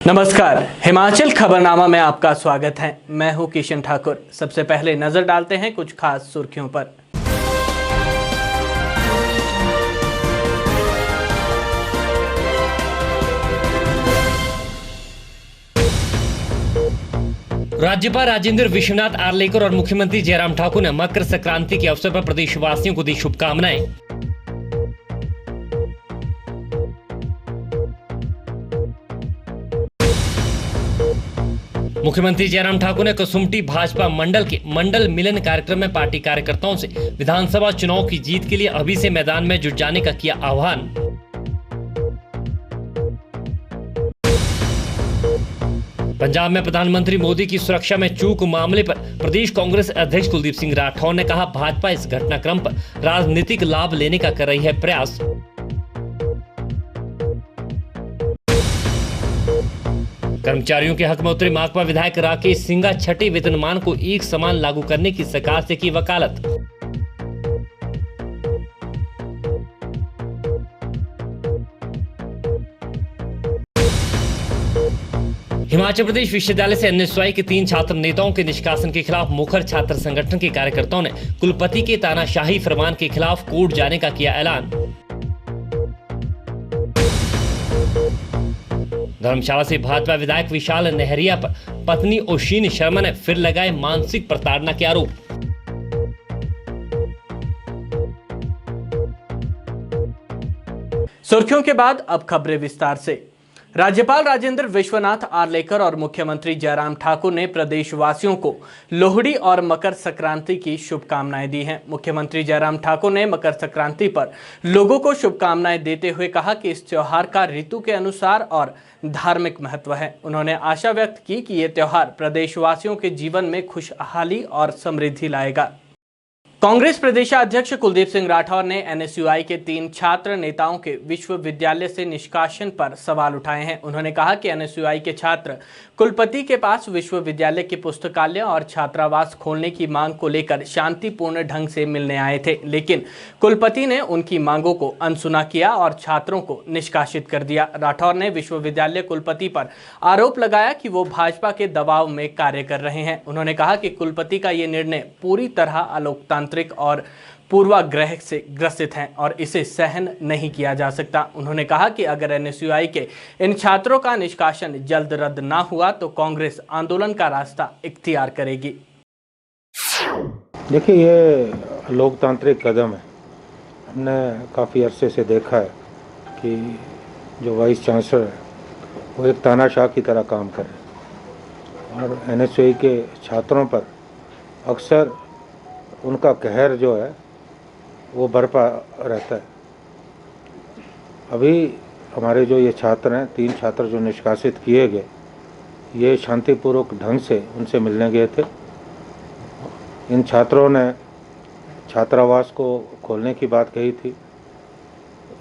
नमस्कार, हिमाचल खबरनामा में आपका स्वागत है। मैं हूं किशन ठाकुर। सबसे पहले नजर डालते हैं कुछ खास सुर्खियों पर। राज्यपाल राजेंद्र विश्वनाथ आर्लेकर और मुख्यमंत्री जयराम ठाकुर ने मकर संक्रांति के अवसर पर प्रदेशवासियों को दी शुभकामनाएं। मुख्यमंत्री जयराम ठाकुर ने कसुम्पटी भाजपा मंडल के मंडल मिलन कार्यक्रम में पार्टी कार्यकर्ताओं से विधानसभा चुनाव की जीत के लिए अभी से मैदान में जुट जाने का किया आह्वान। पंजाब में प्रधानमंत्री मोदी की सुरक्षा में चूक मामले पर प्रदेश कांग्रेस अध्यक्ष कुलदीप सिंह राठौर ने कहा, भाजपा इस घटनाक्रम पर राजनीतिक लाभ लेने का कर रही है प्रयास। कर्मचारियों के हक में उतरे माकपा विधायक राकेश सिंघा छठे वेतनमान को एक समान लागू करने की सरकार से की वकालत। हिमाचल प्रदेश विश्वविद्यालय से एनएसयूआई के 3 छात्र नेताओं के निष्कासन के खिलाफ मुखर छात्र संगठन के कार्यकर्ताओं ने कुलपति के तानाशाही फरमान के खिलाफ कोर्ट जाने का किया ऐलान। धर्मशाला से भाजपा विधायक विशाल नेहरिया पर पत्नी ओशीन शर्मा ने फिर लगाए मानसिक प्रताड़ना के आरोप। सुर्खियों के बाद अब खबरें विस्तार से। राज्यपाल राजेंद्र विश्वनाथ आर्लेकर और मुख्यमंत्री जयराम ठाकुर ने प्रदेशवासियों को लोहड़ी और मकर संक्रांति की शुभकामनाएं दी हैं। मुख्यमंत्री जयराम ठाकुर ने मकर संक्रांति पर लोगों को शुभकामनाएं देते हुए कहा कि इस त्योहार का ऋतु के अनुसार और धार्मिक महत्व है। उन्होंने आशा व्यक्त की कि ये त्योहार प्रदेशवासियों के जीवन में खुशहाली और समृद्धि लाएगा। कांग्रेस प्रदेशाध्यक्ष कुलदीप सिंह राठौर ने एनएसयूआई के 3 छात्र नेताओं के विश्वविद्यालय से निष्कासन पर सवाल उठाए हैं। उन्होंने कहा कि एनएसयूआई के छात्र कुलपति के पास विश्वविद्यालय के पुस्तकालय और छात्रावास खोलने की मांग को लेकर शांतिपूर्ण ढंग से मिलने आए थे, लेकिन कुलपति ने उनकी मांगों को अनसुना किया और छात्रों को निष्कासित कर दिया। राठौर ने विश्वविद्यालय कुलपति पर आरोप लगाया कि वो भाजपा के दबाव में कार्य कर रहे हैं। उन्होंने कहा कि कुलपति का ये निर्णय पूरी तरह अलोकतांत्रिक और पूर्वाग्रह से ग्रसित हैं और इसे सहन नहीं किया जा सकता। उन्होंने कहा कि अगर एनएसयूआई के इन छात्रों का निष्कासन जल्द रद्द ना हुआ तो कांग्रेस आंदोलन का रास्ता इख्तियार करेगी। देखिए, ये लोकतांत्रिक कदम है। हमने काफ़ी अरसे से देखा है कि जो वाइस चांसलर है वो एक तानाशाह की तरह काम कर रहे हैं और एनएसयूआई के छात्रों पर अक्सर उनका कहर जो है वो बरपा रहता है। अभी हमारे जो ये छात्र हैं, 3 छात्र जो निष्कासित किए गए, ये शांतिपूर्वक ढंग से उनसे मिलने गए थे। इन छात्रों ने छात्रावास को खोलने की बात कही थी।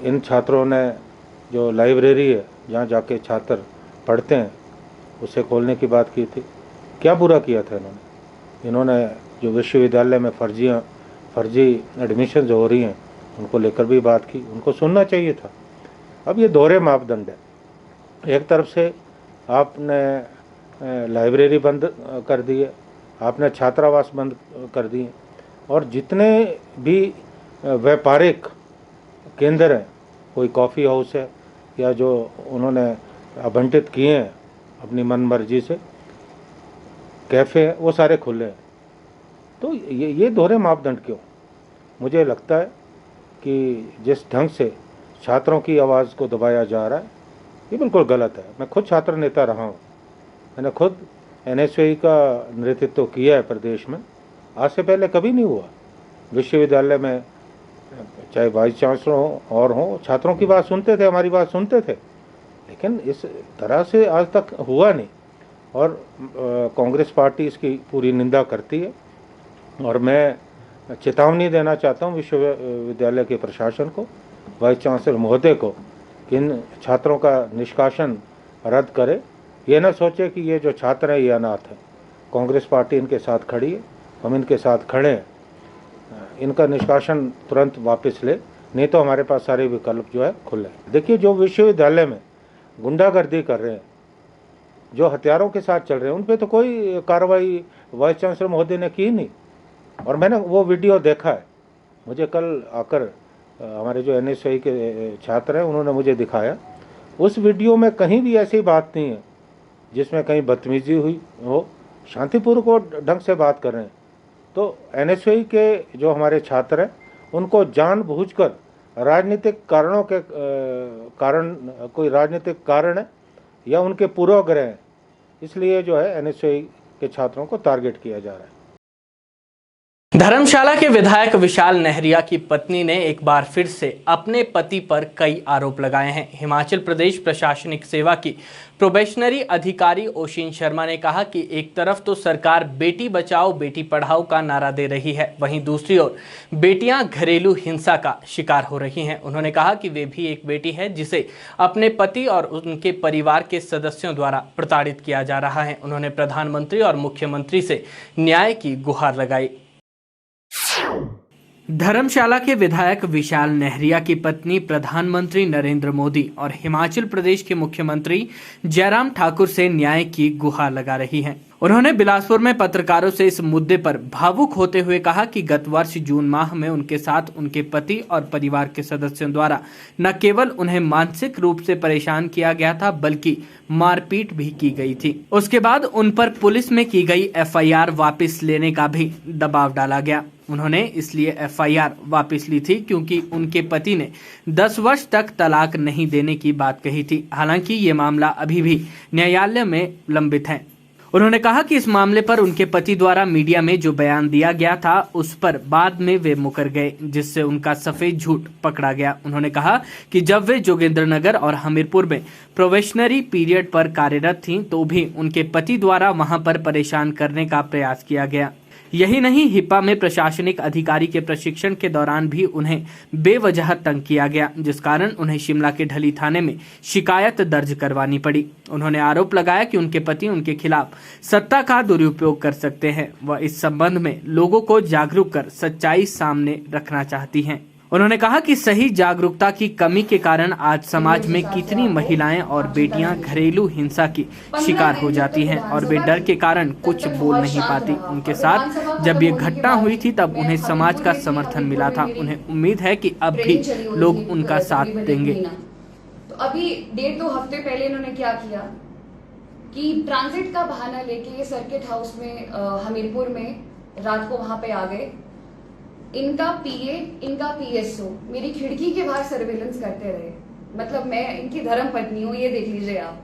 इन छात्रों ने जो लाइब्रेरी है जहाँ जाके छात्र पढ़ते हैं उसे खोलने की बात की थी। क्या बुरा किया था इन्होंने जो विश्वविद्यालय में फर्जी एडमिशन जो हो रही हैं उनको लेकर भी बात की। उनको सुनना चाहिए था। अब ये दोहरे मापदंड है। एक तरफ से आपने लाइब्रेरी बंद कर दी है, आपने छात्रावास बंद कर दिए और जितने भी व्यापारिक केंद्र हैं, कोई कॉफ़ी हाउस है या जो उन्होंने आवंटित किए हैं अपनी मन मर्जी से, कैफ़े है, वो सारे खुले हैं। तो ये दोहरे मापदंड क्यों? मुझे लगता है कि जिस ढंग से छात्रों की आवाज़ को दबाया जा रहा है ये बिल्कुल गलत है। मैं खुद छात्र नेता रहा हूँ। मैंने खुद एनएसयूआई का नेतृत्व किया है प्रदेश में। आज से पहले कभी नहीं हुआ। विश्वविद्यालय में चाहे वाइस चांसलर हो और हो, छात्रों की बात सुनते थे, हमारी बात सुनते थे, लेकिन इस तरह से आज तक हुआ नहीं। और कांग्रेस पार्टी इसकी पूरी निंदा करती है और मैं चेतावनी देना चाहता हूँ विश्वविद्यालय के प्रशासन को, वाइस चांसलर महोदय को, कि इन छात्रों का निष्कासन रद्द करे। ये ना सोचे कि ये जो छात्र हैं ये अनाथ हैं। कांग्रेस पार्टी इनके साथ खड़ी है, हम इनके साथ खड़े हैं। इनका निष्कासन तुरंत वापस ले, नहीं तो हमारे पास सारे विकल्प जो है खुले हैं। देखिए, जो विश्वविद्यालय में गुंडागर्दी कर रहे हैं जो हथियारों के साथ चल रहे हैं उन पे तो कोई कार्रवाई वाइस चांसलर महोदय ने की नहीं। और मैंने वो वीडियो देखा है, मुझे कल आकर हमारे जो NSY के छात्र हैं उन्होंने मुझे दिखाया। उस वीडियो में कहीं भी ऐसी बात नहीं है जिसमें कहीं बदतमीजी हुई हो, शांतिपूर्वक ढंग से बात कर रहे हैं। तो NSY के जो हमारे छात्र हैं उनको जानबूझकर राजनीतिक कारणों के कारण, कोई राजनीतिक कारण है या उनके पूर्वाग्रह हैं, इसलिए जो है NSY के छात्रों को टारगेट किया जा रहा है। धर्मशाला के विधायक विशाल नेहरिया की पत्नी ने एक बार फिर से अपने पति पर कई आरोप लगाए हैं। हिमाचल प्रदेश प्रशासनिक सेवा की प्रोबेशनरी अधिकारी ओशिन शर्मा ने कहा कि एक तरफ तो सरकार बेटी बचाओ बेटी पढ़ाओ का नारा दे रही है, वहीं दूसरी ओर बेटियां घरेलू हिंसा का शिकार हो रही हैं। उन्होंने कहा कि वे भी एक बेटी है जिसे अपने पति और उनके परिवार के सदस्यों द्वारा प्रताड़ित किया जा रहा है। उन्होंने प्रधानमंत्री और मुख्यमंत्री से न्याय की गुहार लगाई। धर्मशाला के विधायक विशाल नेहरिया की पत्नी प्रधानमंत्री नरेंद्र मोदी और हिमाचल प्रदेश के मुख्यमंत्री जयराम ठाकुर से न्याय की गुहार लगा रही हैं। उन्होंने बिलासपुर में पत्रकारों से इस मुद्दे पर भावुक होते हुए कहा कि गत वर्ष जून माह में उनके साथ उनके पति और परिवार के सदस्यों द्वारा न केवल उन्हें मानसिक रूप से परेशान किया गया था बल्कि मारपीट भी की गई थी। उसके बाद उन पर पुलिस में की गई FIR वापस लेने का भी दबाव डाला गया। उन्होंने इसलिए FIR वापस ली थी क्योंकि उनके पति ने 10 वर्ष तक तलाक नहीं देने की बात कही थी। हालांकि ये मामला अभी भी न्यायालय में लंबित है। उन्होंने कहा कि इस मामले पर उनके पति द्वारा मीडिया में जो बयान दिया गया था उस पर बाद में वे मुकर गए, जिससे उनका सफेद झूठ पकड़ा गया। उन्होंने कहा कि जब वे जोगिंद्रनगर और हमीरपुर में प्रोबेशनरी पीरियड पर कार्यरत थीं तो भी उनके पति द्वारा वहां पर परेशान करने का प्रयास किया गया। यही नहीं, हिपा में प्रशासनिक अधिकारी के प्रशिक्षण के दौरान भी उन्हें बेवजह तंग किया गया, जिस कारण उन्हें शिमला के ढली थाने में शिकायत दर्ज करवानी पड़ी। उन्होंने आरोप लगाया कि उनके पति उनके खिलाफ सत्ता का दुरुपयोग कर सकते हैं। वह इस संबंध में लोगों को जागरूक कर सच्चाई सामने रखना चाहती हैं। उन्होंने कहा कि सही जागरूकता की कमी के कारण आज समाज में कितनी महिलाएं और बेटियां घरेलू हिंसा की शिकार हो जाती हैं और वे डर के कारण कुछ बोल नहीं पाती। उनके साथ जब ये घटना हुई थी तब उन्हें समाज का समर्थन मिला था। उन्हें उम्मीद है कि अब भी लोग उनका साथ देंगे। तो अभी 1.5-2 हफ्ते पहले इन्होंने क्या किया कि ट्रांजिट का बहाना लेके ये सर्किट हाउस में हमीरपुर में रात को वहां पे आ गए। इनका PA, इनका PSO मेरी खिड़की के बाहर सर्वेलेंस करते रहे। मतलब मैं इनकी धर्म पत्नी हूँ, ये देख लीजिए आप।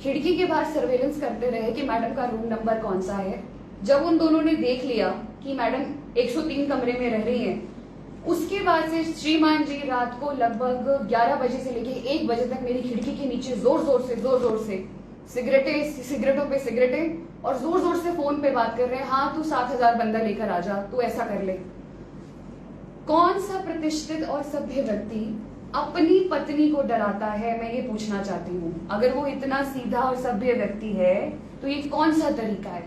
खिड़की के बाहर सर्वेलेंस करते रहे कि मैडम का रूम नंबर कौन सा है। जब उन दोनों ने देख लिया कि मैडम 103 कमरे में रह रही हैं, उसके बाद से श्रीमान जी रात को लगभग 11 बजे से लेके 1 बजे तक मेरी खिड़की के नीचे जोर जोर से सिगरेटों पे सिगरेटें और जोर जोर से फोन पे बात कर रहे हैं। हाँ, तू 7,000 बंदा लेकर आ जा, तू ऐसा कर ले। कौन सा प्रतिष्ठित और सभ्य व्यक्ति अपनी पत्नी को डराता है, मैं ये पूछना चाहती हूँ। अगर वो इतना सीधा और सभ्य व्यक्ति है तो ये कौन सा तरीका है।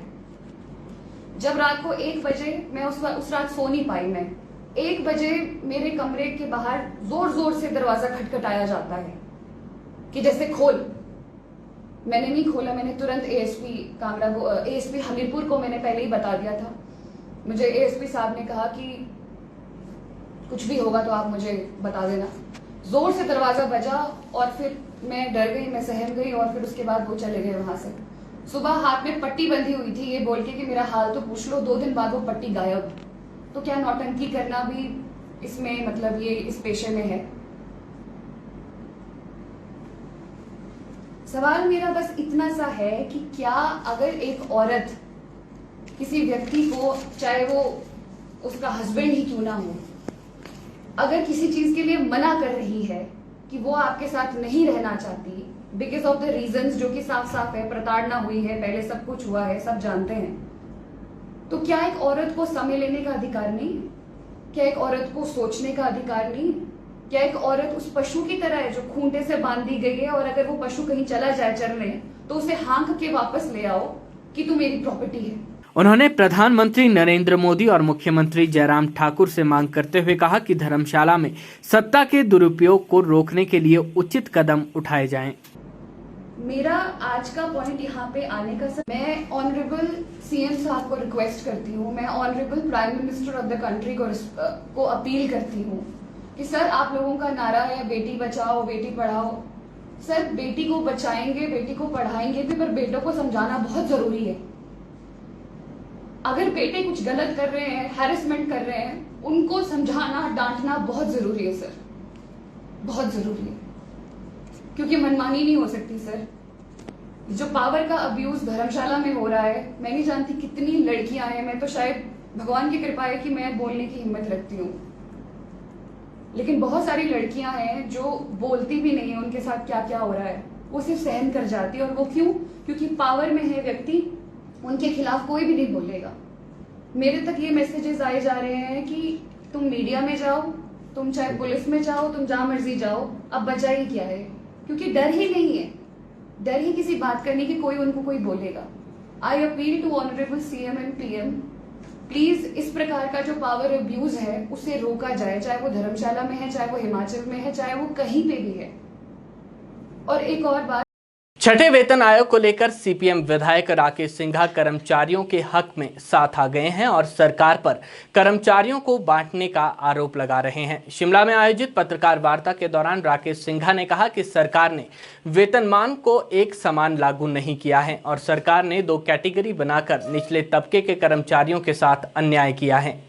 जब रात को 1 बजे, मैं उस रात सो नहीं पाई, मैं 1 बजे मेरे कमरे के बाहर जोर जोर से दरवाजा खटखटाया जाता है कि जैसे खोल। मैंने नहीं खोला, मैंने तुरंत ASP हमीरपुर को मैंने पहले ही बता दिया था। मुझे ASP साहब ने कहा कि कुछ भी होगा तो आप मुझे बता देना। जोर से दरवाजा बजा और फिर मैं डर गई, मैं सहम गई और फिर उसके बाद वो चले गए वहां से। सुबह हाथ में पट्टी बंधी हुई थी, ये बोल के कि मेरा हाल तो पूछ लो। 2 दिन बाद वो पट्टी गायब। तो क्या नौटंकी करना भी इसमें, मतलब ये इस पेशे में है। सवाल मेरा बस इतना सा है कि क्या अगर एक औरत किसी व्यक्ति को, चाहे वो उसका हस्बैंड ही क्यों ना हो, अगर किसी चीज के लिए मना कर रही है कि वो आपके साथ नहीं रहना चाहती बिकॉज ऑफ द रीजंस जो कि साफ साफ है, प्रताड़ना हुई है, पहले सब कुछ हुआ है, सब जानते हैं, तो क्या एक औरत को समय लेने का अधिकार नहीं? क्या एक औरत को सोचने का अधिकार नहीं? क्या एक औरत उस पशु की तरह है जो खूंटे से बांध दी गई है और अगर वो पशु कहीं चला जाए चरने तो उसे हाँक के वापस ले आओ कि तू मेरी प्रॉपर्टी है? उन्होंने प्रधानमंत्री नरेंद्र मोदी और मुख्यमंत्री जयराम ठाकुर से मांग करते हुए कहा कि धर्मशाला में सत्ता के दुरुपयोग को रोकने के लिए उचित कदम उठाए जाएं। मेरा आज का पॉइंट यहाँ पे आने का मैं ऑनरेबल सीएम साहब को रिक्वेस्ट करती हूँ, मैं honourable prime minister of the country को अपील करती हूँ कि सर, आप लोगों का नारा है बेटी बचाओ बेटी पढ़ाओ। सर, बेटी को बचाएंगे, बेटी को पढ़ाएंगे भी, पर बेटों को समझाना बहुत जरूरी है। अगर बेटे कुछ गलत कर रहे हैं, हैरेसमेंट कर रहे हैं, उनको समझाना डांटना बहुत जरूरी है सर, बहुत जरूरी है, क्योंकि मनमानी नहीं हो सकती सर। जो पावर का अब्यूज धर्मशाला में हो रहा है, मैं नहीं जानती कितनी लड़कियां हैं, मैं तो शायद भगवान की कृपा है कि मैं बोलने की हिम्मत रखती हूँ, लेकिन बहुत सारी लड़कियां हैं जो बोलती भी नहीं है उनके साथ क्या क्या हो रहा है, वो सिर्फ सहन कर जाती है। और वो क्यों? क्योंकि पावर में है व्यक्ति, उनके खिलाफ कोई भी नहीं बोलेगा। मेरे तक ये मैसेजेस आए जा रहे हैं कि तुम मीडिया में जाओ, तुम चाहे पुलिस में जाओ, तुम जहां मर्जी जाओ, अब बचा ही क्या है, क्योंकि डर ही नहीं है, डर ही किसी बात करने की कोई उनको कोई बोलेगा। I appeal to honourable CM and PM, please इस प्रकार का जो पावर अब्यूज है उसे रोका जाए, चाहे वो धर्मशाला में है, चाहे वो हिमाचल में है, चाहे वो कहीं पे भी है। और एक और बात, छठे वेतन आयोग को लेकर सीपीएम विधायक राकेश सिंघा कर्मचारियों के हक में साथ आ गए हैं और सरकार पर कर्मचारियों को बांटने का आरोप लगा रहे हैं। शिमला में आयोजित पत्रकार वार्ता के दौरान राकेश सिंघा ने कहा कि सरकार ने वेतनमान को एक समान लागू नहीं किया है और सरकार ने 2 कैटेगरी बनाकर निचले तबके के कर्मचारियों के साथ अन्याय किया है।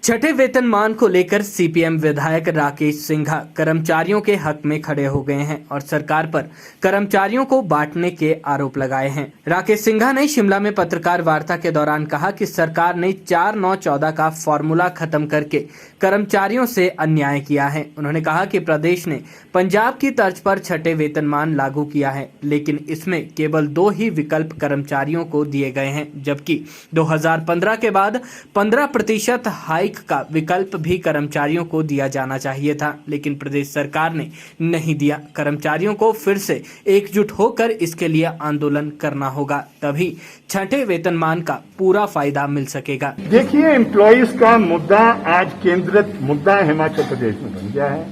छठे वेतनमान को लेकर सीपीएम विधायक राकेश सिंघा कर्मचारियों के हक में खड़े हो गए हैं और सरकार पर कर्मचारियों को बांटने के आरोप लगाए हैं। राकेश सिंघा ने शिमला में पत्रकार वार्ता के दौरान कहा कि सरकार ने 4-9-14 का फॉर्मूला खत्म करके कर्मचारियों से अन्याय किया है। उन्होंने कहा कि प्रदेश ने पंजाब की तर्ज पर छठे वेतनमान लागू किया है, लेकिन इसमें केवल 2 ही विकल्प कर्मचारियों को दिए गए हैं, जबकि 2015 के बाद 15% हाइक का विकल्प भी कर्मचारियों को दिया जाना चाहिए था, लेकिन प्रदेश सरकार ने नहीं दिया। कर्मचारियों को फिर से एकजुट होकर इसके लिए आंदोलन करना होगा, तभी छठे वेतनमान का पूरा फायदा मिल सकेगा। देखिए, एम्प्लॉइज का मुद्दा आज केंद्रित मुद्दा हिमाचल प्रदेश में बन गया है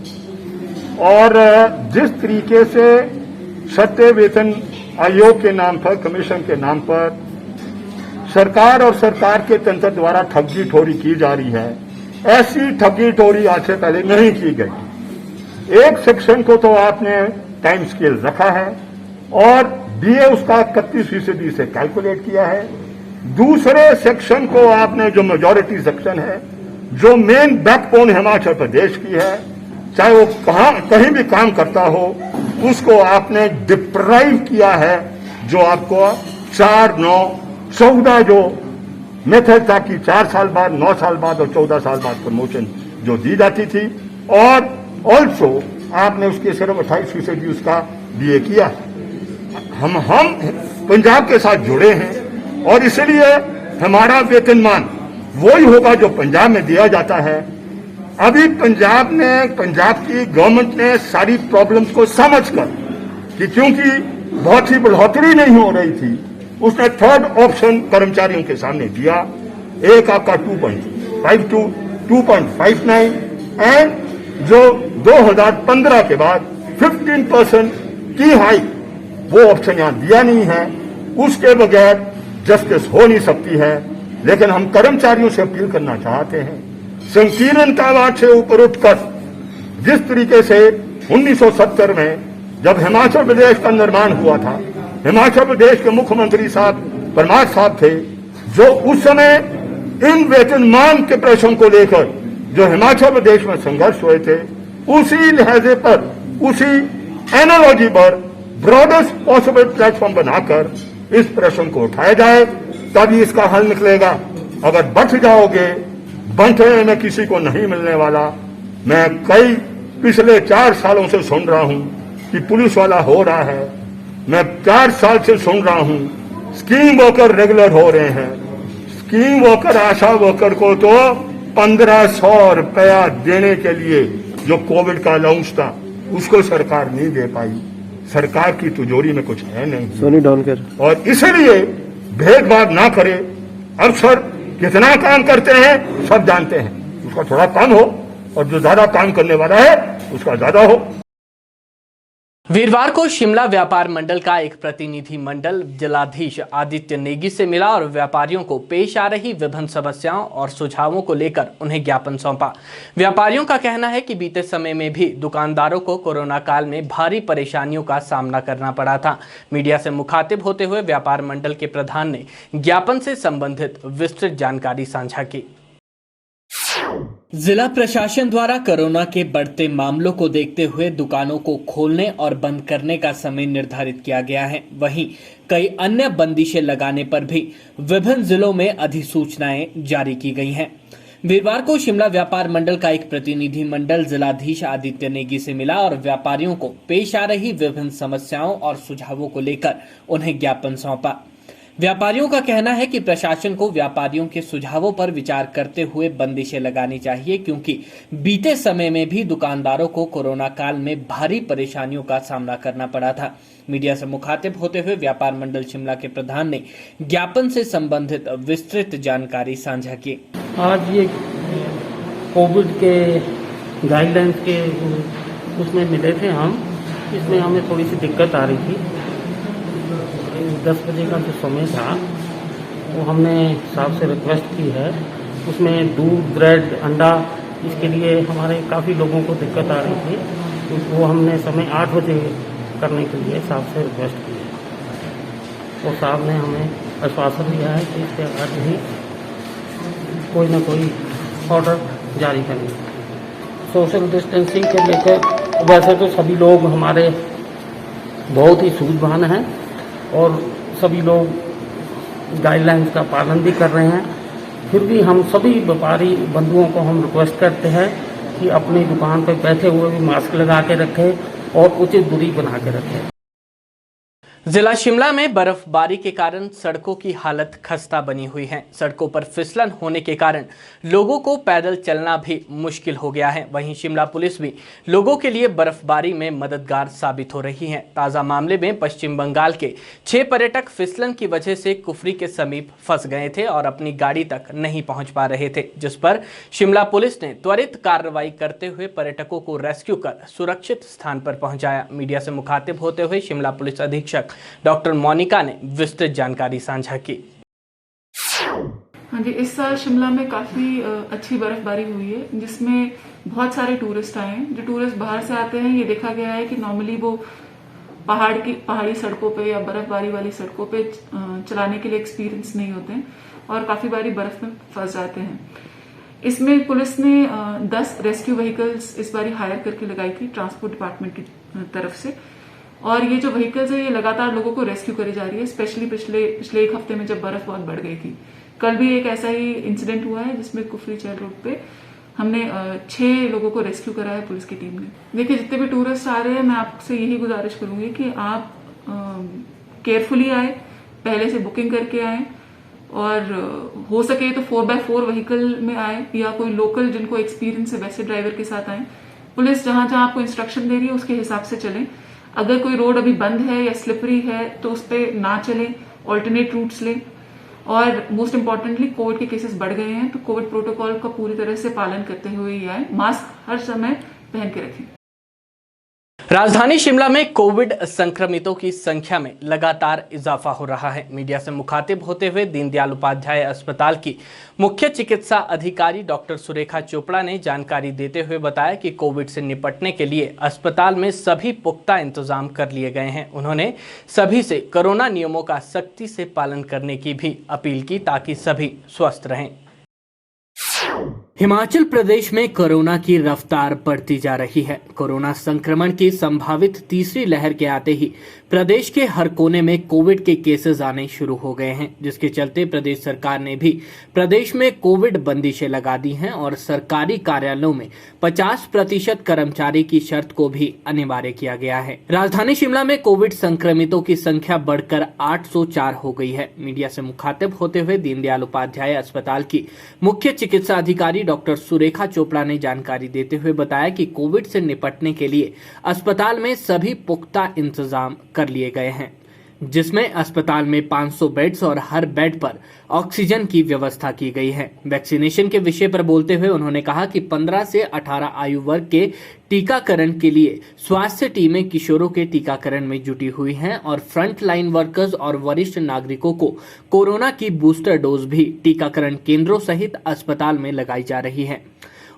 और जिस तरीके से छठे वेतन आयोग के नाम पर, कमीशन के नाम पर सरकार और सरकार के तंत्र द्वारा ठगी ठोरी की जा रही है, ऐसी ठगी ठोरी आज से पहले नहीं की गई। एक सेक्शन को तो आपने टाइम स्केल रखा है और डीए उसका 31% से कैलकुलेट किया है। दूसरे सेक्शन को आपने, जो मेजॉरिटी सेक्शन है, जो मेन बैकबोन हिमाचल प्रदेश की है, चाहे वो कहीं भी काम करता हो, उसको आपने डिप्राइव किया है। जो आपको 4-9-14 जो मेथड था कि 4 साल बाद, 9 साल बाद और 14 साल बाद प्रमोशन जो दी जाती थी, और ऑल्सो आपने उसके सिर्फ 28% उसका डीए किया। हम पंजाब के साथ जुड़े हैं और इसलिए हमारा वेतनमान वही होगा जो पंजाब में दिया जाता है। अभी पंजाब की गवर्नमेंट ने सारी प्रॉब्लम्स को समझकर कि क्योंकि बहुत ही बढ़ोतरी नहीं हो रही थी, उसने थर्ड ऑप्शन कर्मचारियों के सामने दिया। एक आपका 2.52, 2.59 एंड जो 2015 के बाद 15% की हाइक, वो ऑप्शन यहां दिया नहीं है। उसके बगैर जस्टिस हो नहीं सकती है। लेकिन हम कर्मचारियों से अपील करना चाहते हैं, संकीर्ण कावाट से ऊपर उठकर जिस तरीके से 1970 में जब हिमाचल प्रदेश का निर्माण हुआ था, हिमाचल प्रदेश के मुख्यमंत्री साहब परमार साहब थे, जो उस समय इन वेतनमान के प्रश्न को लेकर जो हिमाचल प्रदेश में संघर्ष हुए थे, उसी लिहाजे पर, उसी एनालॉजी पर ब्रॉडेस्ट पॉसिबल प्लेटफॉर्म बनाकर इस प्रश्न को उठाया जाए, तभी इसका हल निकलेगा। अगर बच जाओगे, बंटने में किसी को नहीं मिलने वाला। मैं पिछले 4 सालों से सुन रहा हूं कि पुलिस वाला हो रहा है। मैं 4 साल से सुन रहा हूं स्कीम वर्कर रेगुलर हो रहे हैं। स्कीम वर्कर, आशा वर्कर को तो 1500 रुपया देने के लिए जो कोविड का अलाउंस था, उसको सरकार नहीं दे पाई। सरकार की तिजोरी में कुछ है नहीं। सोनी डाउन कर। और इसलिए भेदभाव ना करे। अफसर कितना काम करते हैं सब जानते हैं, उसका थोड़ा कम हो और जो ज्यादा काम करने वाला है उसका ज्यादा हो। वीरवार को शिमला व्यापार मंडल का एक प्रतिनिधि मंडल जिलाधीश आदित्य नेगी से मिला और व्यापारियों को पेश आ रही विभिन्न समस्याओं और सुझावों को लेकर उन्हें ज्ञापन सौंपा। व्यापारियों का कहना है कि बीते समय में भी दुकानदारों को कोरोना काल में भारी परेशानियों का सामना करना पड़ा था। मीडिया से मुखातिब होते हुए व्यापार मंडल के प्रधान ने ज्ञापन से संबंधित विस्तृत जानकारी साझा की। जिला प्रशासन द्वारा कोरोना के बढ़ते मामलों को देखते हुए दुकानों को खोलने और बंद करने का समय निर्धारित किया गया है। वहीं कई अन्य बंदिशें लगाने पर भी विभिन्न जिलों में अधिसूचनाएं जारी की गई हैं। वीरवार को शिमला व्यापार मंडल का एक प्रतिनिधि मंडल जिलाधीश आदित्य नेगी से मिला और व्यापारियों को पेश आ रही विभिन्न समस्याओं और सुझावों को लेकर उन्हें ज्ञापन सौंपा। व्यापारियों का कहना है कि प्रशासन को व्यापारियों के सुझावों पर विचार करते हुए बंदिशें लगानी चाहिए, क्योंकि बीते समय में भी दुकानदारों को कोरोना काल में भारी परेशानियों का सामना करना पड़ा था। मीडिया से मुखातिब होते हुए व्यापार मंडल शिमला के प्रधान ने ज्ञापन से संबंधित विस्तृत जानकारी साझा की। आज ये कोविड के गाइडलाइंस के उसमें मिले थे हम, इसमें हमें थोड़ी सी दिक्कत आ रही थी। 10 बजे का जो समय था वो हमने साहब से रिक्वेस्ट की है, उसमें दूध, ब्रेड, अंडा, इसके लिए हमारे काफ़ी लोगों को दिक्कत आ रही थी, तो वो हमने समय 8 बजे करने के लिए साहब से रिक्वेस्ट की है। और साहब ने हमें आश्वासन दिया है कि इसके बाद ही कोई ना कोई ऑर्डर जारी करेंगे। सोशल डिस्टेंसिंग के लेकर वैसे तो सभी लोग हमारे बहुत ही सूझबूझ हैं और सभी लोग गाइडलाइंस का पालन भी कर रहे हैं, फिर भी हम सभी व्यापारी बंधुओं को हम रिक्वेस्ट करते हैं कि अपनी दुकान पर बैठे हुए भी मास्क लगा के रखें और उचित दूरी बना के रखें। जिला शिमला में बर्फबारी के कारण सड़कों की हालत खस्ता बनी हुई है। सड़कों पर फिसलन होने के कारण लोगों को पैदल चलना भी मुश्किल हो गया है। वहीं शिमला पुलिस भी लोगों के लिए बर्फबारी में मददगार साबित हो रही है। ताज़ा मामले में पश्चिम बंगाल के 6 पर्यटक फिसलन की वजह से कुफरी के समीप फंस गए थे और अपनी गाड़ी तक नहीं पहुंच पा रहे थे, जिस पर शिमला पुलिस ने त्वरित कार्रवाई करते हुए पर्यटकों को रेस्क्यू कर सुरक्षित स्थान पर पहुंचाया। मीडिया से मुखातिब होते हुए शिमला पुलिस अधीक्षक डॉक्टर मोनिका ने विस्तृत जानकारी साझा की। हाँ जी, इस साल शिमला में काफ़ी अच्छी बर्फबारी हुई है, जिसमें बहुत सारे टूरिस्ट आए हैं। जो टूरिस्ट बाहर से आते हैं, ये देखा गया है कि नॉर्मली वो पहाड़ी सड़कों पे या बर्फबारी वाली सड़कों पे चलाने के लिए एक्सपीरियंस नहीं होते हैं और काफ़ी बारी बर्फ में फंस जाते हैं। इसमें पुलिस ने 10 रेस्क्यू व्हीकल्स इस बारी हायर करके लगाई थी ट्रांसपोर्ट डिपार्टमेंट की तरफ से, और ये जो व्हीकल्स है ये लगातार लोगों को रेस्क्यू करी जा रही है, स्पेशली पिछले 1 हफ्ते में जब बर्फ बहुत बढ़ गई थी। कल भी एक ऐसा ही इंसिडेंट हुआ है जिसमें कुफरी चैल रोड पे हमने 6 लोगों को रेस्क्यू करा है पुलिस की टीम ने। देखिए, जितने भी टूरिस्ट आ रहे हैं, मैं आपसे यही गुजारिश करूंगी कि आप केयरफुली आए, पहले से बुकिंग करके आए और हो सके तो 4x4 व्हीकल में आए या कोई लोकल जिनको एक्सपीरियंस है वैसे ड्राइवर के साथ आए। पुलिस जहां जहां आपको इंस्ट्रक्शन दे रही है उसके हिसाब से चलें। अगर कोई रोड अभी बंद है या स्लिपरी है तो उस पर ना चलें, ऑल्टरनेट रूट्स लें। और मोस्ट इंपॉर्टेंटली, कोविड के केसेस बढ़ गए हैं तो कोविड प्रोटोकॉल का पूरी तरह से पालन करते हुए ही आए। मास्क हर समय पहन के रखें। राजधानी शिमला में कोविड संक्रमितों की संख्या में लगातार इजाफा हो रहा है। मीडिया से मुखातिब होते हुए दीनदयाल उपाध्याय अस्पताल की मुख्य चिकित्सा अधिकारी डॉक्टर सुरेखा चोपड़ा ने जानकारी देते हुए बताया कि कोविड से निपटने के लिए अस्पताल में सभी पुख्ता इंतजाम कर लिए गए हैं। उन्होंने सभी से कोरोना नियमों का सख्ती से पालन करने की भी अपील की ताकि सभी स्वस्थ रहें। हिमाचल प्रदेश में कोरोना की रफ्तार बढ़ती जा रही है। कोरोना संक्रमण की संभावित तीसरी लहर के आते ही प्रदेश के हर कोने में कोविड के केसेस आने शुरू हो गए हैं, जिसके चलते प्रदेश सरकार ने भी प्रदेश में कोविड बंदिशें लगा दी हैं और सरकारी कार्यालयों में 50% कर्मचारी की शर्त को भी अनिवार्य किया गया है। राजधानी शिमला में कोविड संक्रमितों की संख्या बढ़कर 804 हो गई है। मीडिया से मुखातिब होते हुए दीनदयाल उपाध्याय अस्पताल की मुख्य चिकित्सा अधिकारी डॉक्टर सुरेखा चोपड़ा ने जानकारी देते हुए बताया कि कोविड से निपटने के लिए अस्पताल में सभी पुख्ता इंतजाम कर लिए गए हैं। जिसमें अस्पताल में 500 बेड्स और हर बेड पर ऑक्सीजन की व्यवस्था की गई है। वैक्सीनेशन के विषय पर बोलते हुए उन्होंने कहा कि 15 से 18 आयु वर्ग के टीकाकरण के लिए स्वास्थ्य टीमें किशोरों के टीकाकरण में जुटी हुई हैं और फ्रंट लाइन वर्कर्स और वरिष्ठ नागरिकों को कोरोना की बूस्टर डोज भी टीकाकरण केंद्रों सहित अस्पताल में लगाई जा रही है।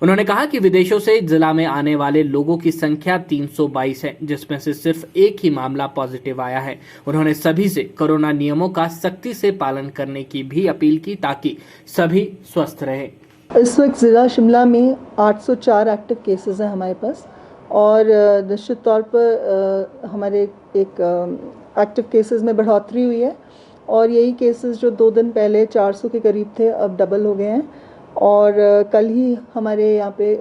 उन्होंने कहा कि विदेशों से जिला में आने वाले लोगों की संख्या 322 है, जिसमें से सिर्फ एक ही मामला पॉजिटिव आया है। उन्होंने सभी से कोरोना नियमों का सख्ती से पालन करने की भी अपील की ताकि सभी स्वस्थ रहे। इस वक्त ज़िला शिमला में 804 एक्टिव केसेस हैं हमारे पास और निश्चित तौर पर हमारे एक एक्टिव केसेस में बढ़ोतरी हुई है और यही केसेस जो 2 दिन पहले 400 के करीब थे अब डबल हो गए हैं और कल ही हमारे यहाँ पे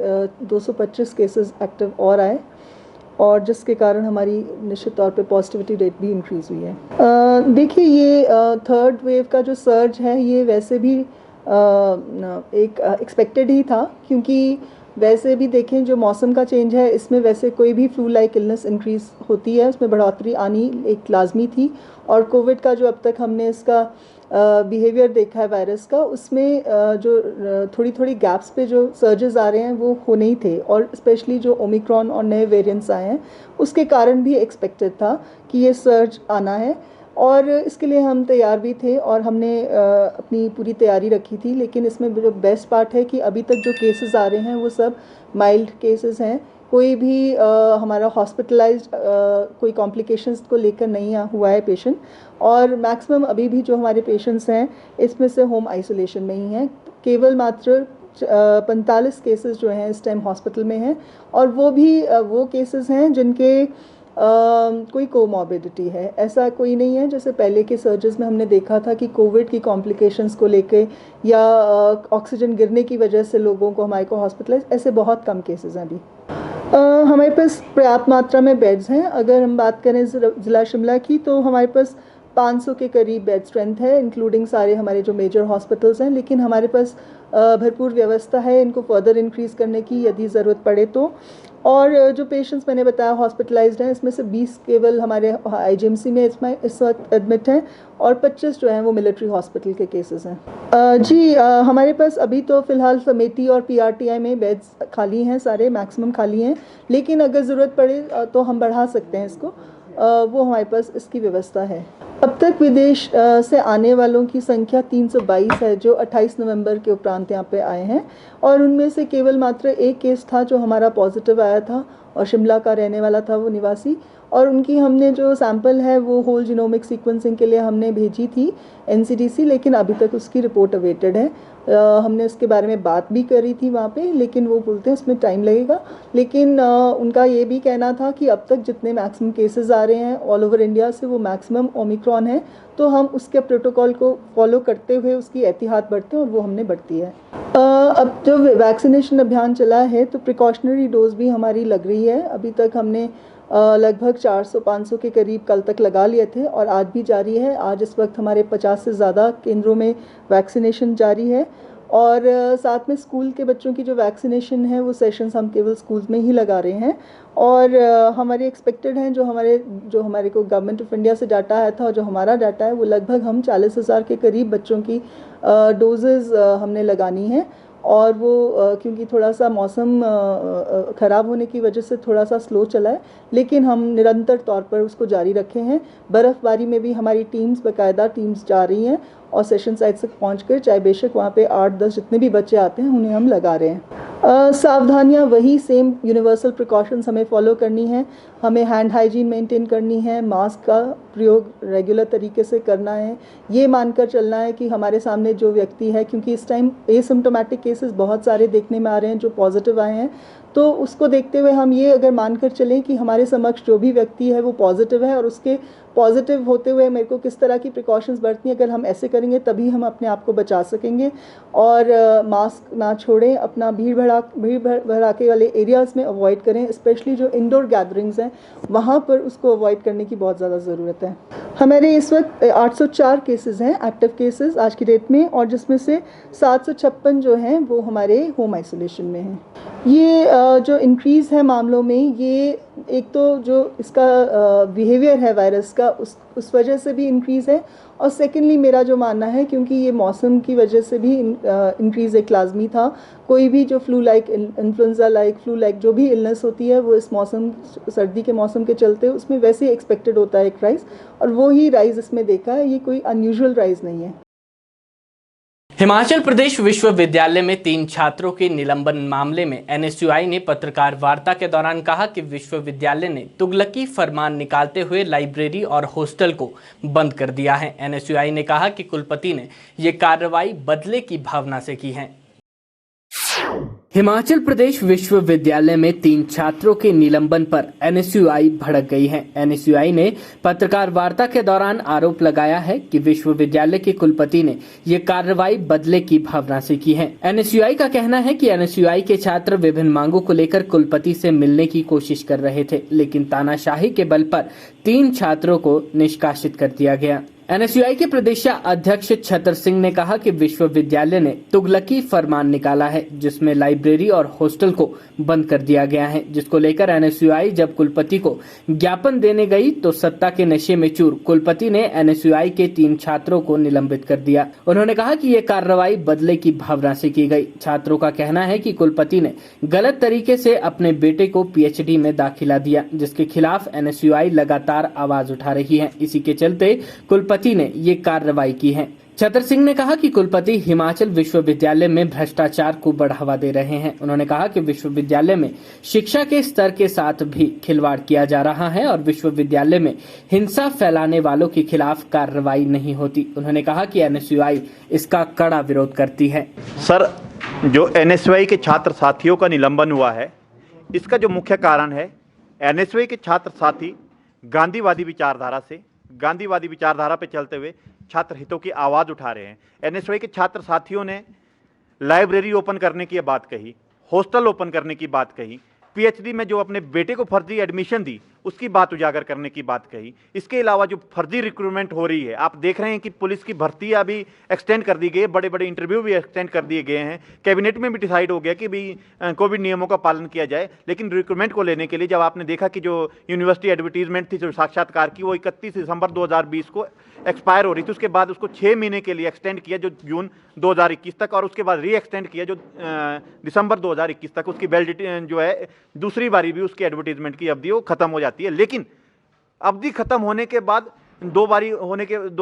225 केसेस एक्टिव और आए और जिसके कारण हमारी निश्चित तौर पे पॉजिटिविटी रेट भी इंक्रीज़ हुई है। देखिए ये थर्ड वेव का जो सर्ज है ये वैसे भी एक एक्सपेक्टेड ही था, क्योंकि वैसे भी देखें जो मौसम का चेंज है इसमें वैसे कोई भी फ्लू लाइक इलनेस इंक्रीज़ होती है, उसमें बढ़ोतरी आनी एक लाजमी थी और कोविड का जो अब तक हमने इसका बिहेवियर देखा है वायरस का, उसमें जो थोड़ी थोड़ी गैप्स पे जो सर्जेस आ रहे हैं वो होने ही थे और स्पेशली जो ओमिक्रॉन और नए वेरिएंट्स आए हैं उसके कारण भी एक्सपेक्टेड था कि ये सर्ज आना है और इसके लिए हम तैयार भी थे और हमने अपनी पूरी तैयारी रखी थी। लेकिन इसमें जो बेस्ट पार्ट है कि अभी तक जो केसेस आ रहे हैं वो सब माइल्ड केसेस हैं, कोई भी हमारा हॉस्पिटलाइज्ड कोई कॉम्प्लिकेशंस को लेकर नहीं हुआ है पेशेंट और मैक्सिमम अभी भी जो हमारे पेशेंट्स हैं इसमें से होम आइसोलेशन में ही हैं। केवल मात्र 45 केसेस जो हैं इस टाइम हॉस्पिटल में हैं और वो भी वो केसेस हैं जिनके कोई कोमॉर्बिडिटी है। ऐसा कोई नहीं है जैसे पहले के सर्जेस में हमने देखा था कि कोविड की कॉम्प्लिकेशंस को लेके या ऑक्सीजन गिरने की वजह से लोगों को हमारे को हॉस्पिटलाइज, ऐसे बहुत कम केसेस हैं अभी। हमारे पास पर्याप्त मात्रा में बेड्स हैं। अगर हम बात करें ज़िला शिमला की तो हमारे पास 500 के करीब बेड स्ट्रेंथ है, इंक्लूडिंग सारे हमारे जो मेजर हॉस्पिटल्स हैं, लेकिन हमारे पास भरपूर व्यवस्था है इनको फर्दर इंक्रीज़ करने की यदि ज़रूरत पड़े तो। और जो पेशेंट्स मैंने बताया हॉस्पिटलाइज्ड हैं इसमें से 20 केवल हमारे आईजीएमसी में इसमें इस वक्त एडमिट हैं और 25 जो हैं वो मिलिट्री हॉस्पिटल के केसेस हैं। हमारे पास अभी तो फ़िलहाल समेटी और पीआरटीआई में बेड्स खाली हैं, सारे मैक्सिमम खाली हैं, लेकिन अगर ज़रूरत पड़े तो हम बढ़ा सकते हैं इसको, वो हमारे पास इसकी व्यवस्था है। अब तक विदेश से आने वालों की संख्या 322 है जो 28 नवंबर के उपरांत यहाँ पे आए हैं और उनमें से केवल मात्र एक केस था जो हमारा पॉजिटिव आया था और शिमला का रहने वाला था वो निवासी, और उनकी हमने जो सैंपल है वो होल जीनोमिक सीक्वेंसिंग के लिए हमने भेजी थी एनसीडीसी, लेकिन अभी तक उसकी रिपोर्ट अवेटेड है। हमने उसके बारे में बात भी करी थी वहाँ पे, लेकिन वो बोलते हैं उसमें टाइम लगेगा। लेकिन उनका ये भी कहना था कि अब तक जितने मैक्सिमम केसेस आ रहे हैं ऑल ओवर इंडिया से वो मैक्सिमम ओमिक्रॉन है, तो हम उसके प्रोटोकॉल को फॉलो करते हुए उसकी एहतियात बरतें और वो हमने बरती है। अब जो वैक्सीनेशन अभियान चला है तो प्रिकॉशनरी डोज भी हमारी लग रही है। अभी तक हमने लगभग 400-500 के करीब कल तक लगा लिए थे और आज भी जारी है। आज इस वक्त हमारे 50 से ज़्यादा केंद्रों में वैक्सीनेशन जारी है और साथ में स्कूल के बच्चों की जो वैक्सीनेशन है वो सेशंस हम केवल स्कूल्स में ही लगा रहे हैं और हमारे एक्सपेक्टेड हैं जो हमारे को गवर्नमेंट ऑफ इंडिया से डाटा आया था और जो हमारा डाटा है वो लगभग हम 40,000 के करीब बच्चों की डोजेज़ हमने लगानी है और वो क्योंकि थोड़ा सा मौसम ख़राब होने की वजह से थोड़ा सा स्लो चला है, लेकिन हम निरंतर तौर पर उसको जारी रखे हैं। बर्फ़बारी में भी हमारी बाकायदा टीम्स जा रही हैं और सेशन साइट तक पहुंचकर चाहे बेशक वहाँ पे 8-10 जितने भी बच्चे आते हैं उन्हें हम लगा रहे हैं। सावधानियाँ वही सेम यूनिवर्सल प्रिकॉशंस हमें फॉलो करनी है। हमें हैंड हाइजीन मेंटेन करनी है, मास्क का प्रयोग रेगुलर तरीके से करना है, ये मानकर चलना है कि हमारे सामने जो व्यक्ति है, क्योंकि इस टाइम एसिम्प्टोमेटिक केसेस बहुत सारे देखने में आ रहे हैं जो पॉजिटिव आए हैं, तो उसको देखते हुए हम ये अगर मानकर चलें कि हमारे समक्ष जो भी व्यक्ति है वो पॉजिटिव है और उसके पॉजिटिव होते हुए मेरे को किस तरह की प्रिकॉशंस बरतनी है, अगर हम ऐसे करेंगे तभी हम अपने आप को बचा सकेंगे। और मास्क ना छोड़ें, अपना भीड़ भड़ाके वाले एरियाज़ में अवॉइड करें, स्पेशली जो इंडोर गैदरिंग्स हैं वहाँ पर उसको अवॉइड करने की बहुत ज़्यादा ज़रूरत है। हमारे इस वक्त 804 केसेस हैं एक्टिव केसेस आज की डेट में और जिसमें से 756 जो हैं वो हमारे होम आइसोलेशन में हैं। ये जो इंक्रीज़ है मामलों में, ये एक तो जो इसका बिहेवियर है वायरस का, उस वजह से भी इंक्रीज़ है, और सेकेंडली मेरा जो मानना है, क्योंकि ये मौसम की वजह से भी इंक्रीज़ एक लाजमी था। कोई भी जो flu like, influenza like, flu like जो भी इलनेस होती है वो इस मौसम, सर्दी के मौसम के चलते उसमें वैसे ही एक्सपेक्टेड होता है एक राइज, और वो ही राइज इसमें देखा है। ये कोई अनयूजुअल राइज नहीं है। हिमाचल प्रदेश विश्वविद्यालय में 3 छात्रों के निलंबन मामले में एनएसयूआई ने पत्रकार वार्ता के दौरान कहा कि विश्वविद्यालय ने तुगलकी फरमान निकालते हुए लाइब्रेरी और हॉस्टल को बंद कर दिया है। एनएसयूआई ने कहा कि कुलपति ने ये कार्रवाई बदले की भावना से की है। हिमाचल प्रदेश विश्वविद्यालय में 3 छात्रों के निलंबन पर एनएसयूआई भड़क गई है। एनएसयूआई ने पत्रकार वार्ता के दौरान आरोप लगाया है कि विश्वविद्यालय के कुलपति ने ये कार्रवाई बदले की भावना से की है। एनएसयूआई का कहना है कि एनएसयूआई के छात्र विभिन्न मांगों को लेकर कुलपति से मिलने की कोशिश कर रहे थे, लेकिन तानाशाही के बल पर 3 छात्रों को निष्कासित कर दिया गया। एनएसयूआई के प्रदेश अध्यक्ष छतर सिंह ने कहा कि विश्वविद्यालय ने तुगलकी फरमान निकाला है, जिसमें लाइब्रेरी और हॉस्टल को बंद कर दिया गया है, जिसको लेकर एनएसयूआई जब कुलपति को ज्ञापन देने गई तो सत्ता के नशे में चूर कुलपति ने एनएसयूआई के 3 छात्रों को निलंबित कर दिया। उन्होंने कहा कि ये कार्रवाई बदले की भावना से की गई। छात्रों का कहना है कि कुलपति ने गलत तरीके से अपने बेटे को पीएचडी में दाखिला दिया, जिसके खिलाफ एनएसयूआई लगातार आवाज उठा रही है। इसी के चलते कुलपति ने ये कार्रवाई की है। छतर सिंह ने कहा कि कुलपति हिमाचल विश्वविद्यालय में भ्रष्टाचार को बढ़ावा दे रहे हैं। उन्होंने कहा कि विश्वविद्यालय में शिक्षा के स्तर के साथ भी खिलवाड़ किया जा रहा है और विश्वविद्यालय में हिंसा फैलाने वालों के खिलाफ कार्रवाई नहीं होती। उन्होंने कहा कि एनएसयूआई इसका कड़ा विरोध करती है। सर, जो एनएसयूआई के छात्र साथियों का निलंबन हुआ है, इसका जो मुख्य कारण है, एनएसयूआई के छात्र साथी गांधीवादी विचारधारा पे चलते हुए छात्र हितों की आवाज उठा रहे हैं। एनएसयूआई के छात्र साथियों ने लाइब्रेरी ओपन करने की बात कही, हॉस्टल ओपन करने की बात कही, पीएचडी में जो अपने बेटे को फर्जी एडमिशन दी उसकी बात उजागर करने की बात कही। इसके अलावा जो फर्जी रिक्रूटमेंट हो रही है, आप देख रहे हैं कि पुलिस की भर्ती अभी एक्सटेंड कर दी गई है, बड़े बड़े इंटरव्यू भी एक्सटेंड कर दिए गए हैं। कैबिनेट में भी डिसाइड हो गया कि भी कोविड नियमों का पालन किया जाए, लेकिन रिक्रूटमेंट को लेने के लिए जब आपने देखा कि जो यूनिवर्सिटी एडवर्टीजमेंट थी जो साक्षात्कार की, वो 31 दिसंबर 2020 को एक्सपायर हो रही थी। उसके बाद उसको 6 महीने के लिए एक्सटेंड किया, जो जून 2021 तक, और उसके बाद री एक्सटेंड किया जो दिसंबर 2021 तक। उसकी वैलिडिटी जो है दूसरी बारी भी उसकी एडवर्टीजमेंट की अवधि वो खत्म हो जाती है। लेकिन अवधि खत्म होने के बाद 2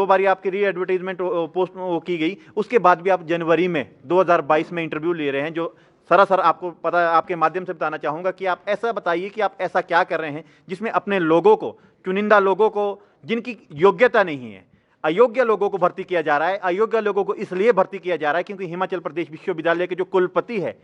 बारी आपकी री एडवर्टीजमेंट पोस्ट की गई। उसके बाद भी आप जनवरी में 2022 में इंटरव्यू ले रहे हैं, जो सरासर आपको पता है। आपके माध्यम से बताना चाहूँगा कि आप ऐसा बताइए कि आप ऐसा क्या कर रहे हैं जिसमें अपने लोगों को, चुनिंदा लोगों को जिनकी योग्यता नहीं है, अयोग्य लोगों को भर्ती किया जा रहा है। अयोग्य लोगों को इसलिए भर्ती किया जा रहा है क्योंकि हिमाचल प्रदेश विश्वविद्यालय के जो कुलपति है,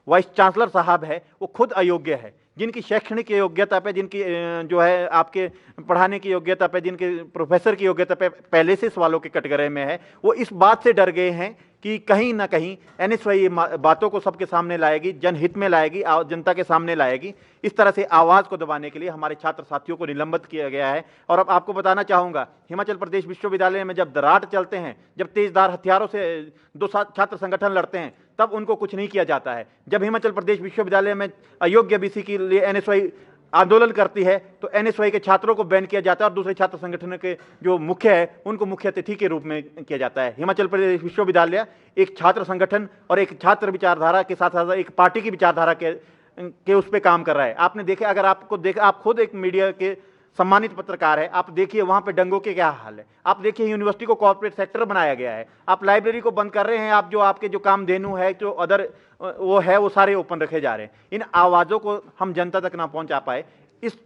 वाइस चांसलर साहब है, वो खुद अयोग्य है। जिनकी शैक्षणिक योग्यता पे, जिनकी जो है आपके पढ़ाने की योग्यता पे, जिनके प्रोफेसर की योग्यता पे पहले से सवालों के कटघरे में है, वो इस बात से डर गए हैं कि कहीं ना कहीं एनएसयूआई बातों को सबके सामने लाएगी, जनहित में लाएगी, जनता के सामने लाएगी। इस तरह से आवाज़ को दबाने के लिए हमारे छात्र साथियों को निलंबित किया गया है। और अब आपको बताना चाहूँगा, हिमाचल प्रदेश विश्वविद्यालय में जब दरार चलते हैं, जब तेजधार हथियारों से 2 छात्र संगठन लड़ते हैं, तब उनको कुछ नहीं किया जाता है। जब हिमाचल प्रदेश विश्वविद्यालय में अयोग्य बीसी के लिए एनएसयूआई आंदोलन करती है तो एनएसयूआई के छात्रों को बैन किया जाता है और दूसरे छात्र संगठनों के जो मुख्य है उनको मुख्य अतिथि के रूप में किया जाता है। हिमाचल प्रदेश विश्वविद्यालय एक छात्र संगठन और एक छात्र विचारधारा के साथ साथ एक पार्टी की विचारधारा के उस पर काम कर रहा है। आपने देखे, अगर आपको देखा, आप खुद एक मीडिया के सम्मानित पत्रकार है, आप देखिए वहां पे दंगों के क्या हाल है। आप देखिए यूनिवर्सिटी को कॉर्पोरेट सेक्टर बनाया गया है, आप लाइब्रेरी को बंद कर रहे हैं, आप जो आपके जो कामधेनु है, जो अदर वो है, वो सारे ओपन रखे जा रहे हैं। इन आवाज़ों को हम जनता तक ना पहुंचा पाए, इस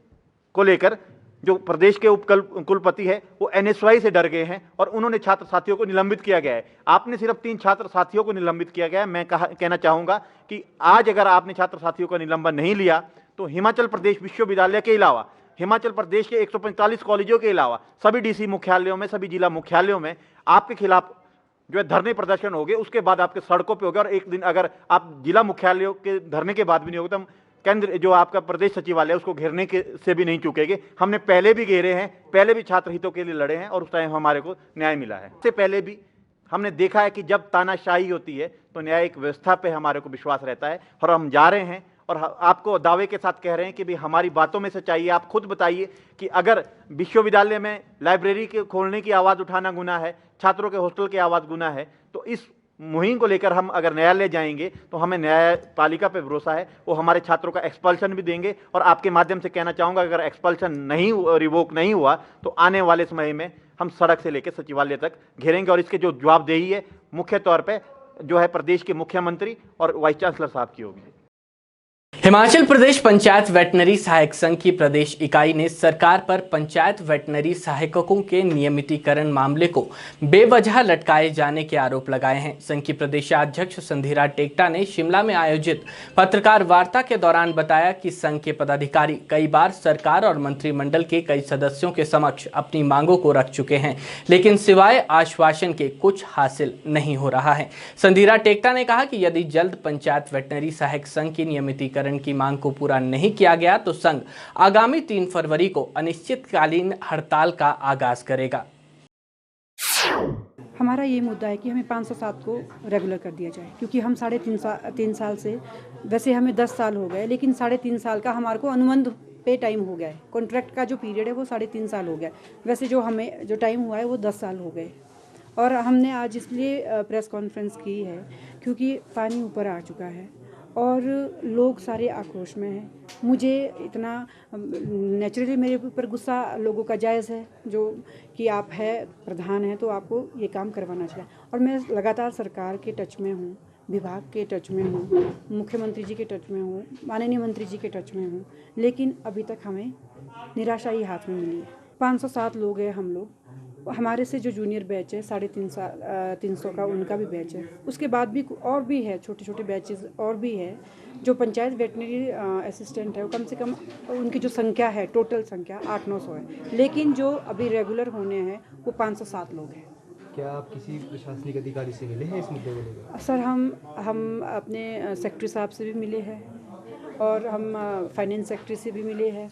को लेकर जो प्रदेश के कुलपति है वो एनएसयूआई से डर गए हैं और उन्होंने छात्र साथियों को निलंबित किया गया है। आपने सिर्फ 3 छात्र साथियों को निलंबित किया गया है। मैं कहना चाहूँगा कि आज अगर आपने छात्र साथियों का निलंबन नहीं लिया तो हिमाचल प्रदेश विश्वविद्यालय के अलावा, हिमाचल प्रदेश के 145 कॉलेजों के अलावा सभी डीसी मुख्यालयों में, सभी जिला मुख्यालयों में आपके खिलाफ जो है धरने प्रदर्शन हो गए। उसके बाद आपके सड़कों पे हो गए और एक दिन अगर आप जिला मुख्यालयों के धरने के बाद भी नहीं होगा तो हम केंद्र जो आपका प्रदेश सचिवालय उसको घेरने के से भी नहीं चूकेंगे। हमने पहले भी घेरे हैं, पहले भी छात्र हितों के लिए लड़े हैं और उस टाइम हमारे को न्याय मिला है। इससे पहले भी हमने देखा है कि जब तानाशाही होती है तो न्यायिक व्यवस्था पे हमारे को विश्वास रहता है और हम जा रहे हैं और आपको दावे के साथ कह रहे हैं कि भाई हमारी बातों में सच्चाई है। आप खुद बताइए कि अगर विश्वविद्यालय में लाइब्रेरी के खोलने की आवाज़ उठाना गुनाह है, छात्रों के हॉस्टल की आवाज़ गुनाह है, तो इस मुहिम को लेकर हम अगर न्यायालय जाएंगे तो हमें न्यायपालिका पे भरोसा है, वो हमारे छात्रों का एक्सपल्शन भी देंगे। और आपके माध्यम से कहना चाहूँगा, अगर एक्सपल्शन नहीं रिवोक नहीं हुआ तो आने वाले समय में हम सड़क से लेकर सचिवालय तक घेरेंगे और इसके जो जवाबदेही है मुख्य तौर पर जो है प्रदेश के मुख्यमंत्री और वाइस चांसलर साहब की होगी। हिमाचल प्रदेश पंचायत वेटनरी सहायक संघ की प्रदेश इकाई ने सरकार पर पंचायत वेटनरी सहायकों के नियमितीकरण मामले को बेवजह लटकाए जाने के आरोप लगाए हैं। संघ की प्रदेशाध्यक्ष संधीरा टेक्टा ने शिमला में आयोजित पत्रकार वार्ता के दौरान बताया कि संघ के पदाधिकारी कई बार सरकार और मंत्रिमंडल के कई सदस्यों के समक्ष अपनी मांगों को रख चुके हैं, लेकिन सिवाय आश्वासन के कुछ हासिल नहीं हो रहा है। संधीरा टेक्टा ने कहा कि यदि जल्द पंचायत वेटनरी सहायक संघ की नियमितीकरण की मांग को पूरा नहीं किया गया तो संघ आगामी 3 फरवरी को अनिश्चितकालीन हड़ताल का आगाज करेगा। हमारा ये मुद्दा है कि हमें 507 को रेगुलर कर दिया जाए, क्योंकि हम 3.5 साल से, वैसे हमें 10 साल हो गए, लेकिन 3.5 साल का हमारे को अनुबंध पे टाइम हो गया है। कॉन्ट्रैक्ट का जो पीरियड है वो 3.5 साल हो गया, वैसे जो हमें जो टाइम हुआ है वो 10 साल हो गए। और हमने आज इसलिए प्रेस कॉन्फ्रेंस की है क्योंकि पानी ऊपर आ चुका है और लोग सारे आक्रोश में हैं। मुझे इतना नेचुरली मेरे ऊपर गुस्सा लोगों का जायज़ है, जो कि आप है प्रधान हैं तो आपको ये काम करवाना चाहिए। और मैं लगातार सरकार के टच में हूँ, विभाग के टच में हूँ, मुख्यमंत्री जी के टच में हूँ, माननीय मंत्री जी के टच में हूँ, लेकिन अभी तक हमें निराशा ही हाथ में मिली है। 507 लोग हैं हम लोग, हमारे से जो जूनियर बैच है 350 का उनका भी बैच है, उसके बाद भी और भी है छोटे छोटे बैचेस और भी है। जो पंचायत वेटनरी असिस्टेंट है वो कम से कम उनकी जो संख्या है टोटल संख्या 800-900 है, लेकिन जो अभी रेगुलर होने हैं वो 507 लोग हैं। क्या आप किसी प्रशासनिक अधिकारी से मिले हैं इस मुद्दे को लेकर? सर हम अपने सेक्रेटरी साहब से भी मिले हैं और हम फाइनेंस सेक्रेटरी से भी मिले हैं